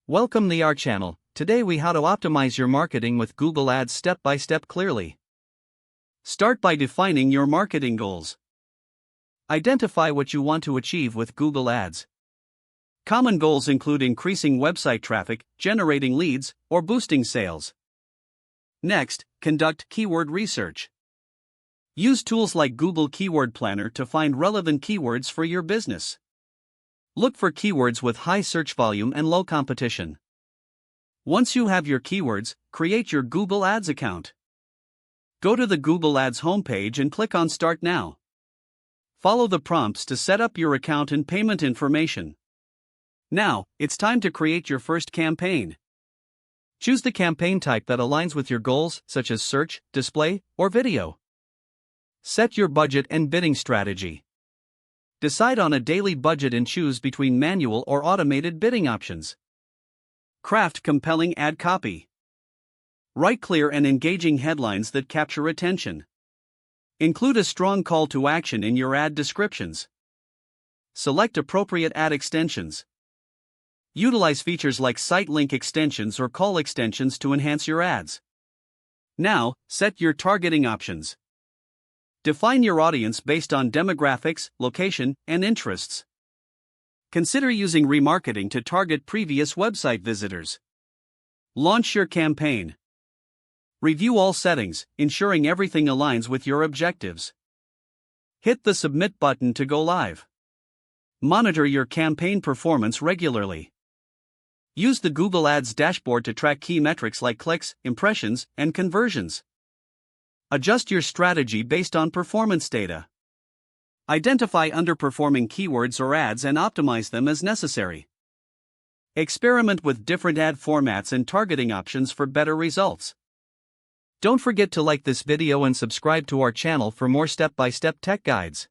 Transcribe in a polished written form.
Welcome to our channel. Today we how to optimize your marketing with Google Ads step by step clearly. Start by defining your marketing goals. Identify what you want to achieve with Google Ads. Common goals include increasing website traffic, generating leads, or boosting sales. Next, conduct keyword research. Use tools like Google Keyword Planner to find relevant keywords for your business. Look for keywords with high search volume and low competition. Once you have your keywords, create your Google Ads account. Go to the Google Ads homepage and click on Start Now. Follow the prompts to set up your account and payment information. Now, it's time to create your first campaign. Choose the campaign type that aligns with your goals, such as search, display, or video. Set your budget and bidding strategy. Decide on a daily budget and choose between manual or automated bidding options. Craft compelling ad copy. Write clear and engaging headlines that capture attention. Include a strong call to action in your ad descriptions. Select appropriate ad extensions. Utilize features like site link extensions or call extensions to enhance your ads. Now, set your targeting options. Define your audience based on demographics, location, and interests. Consider using remarketing to target previous website visitors. Launch your campaign. Review all settings, ensuring everything aligns with your objectives. Hit the Submit button to go live. Monitor your campaign performance regularly. Use the Google Ads dashboard to track key metrics like clicks, impressions, and conversions. Adjust your strategy based on performance data. Identify underperforming keywords or ads and optimize them as necessary. Experiment with different ad formats and targeting options for better results. Don't forget to like this video and subscribe to our channel for more step-by-step tech guides.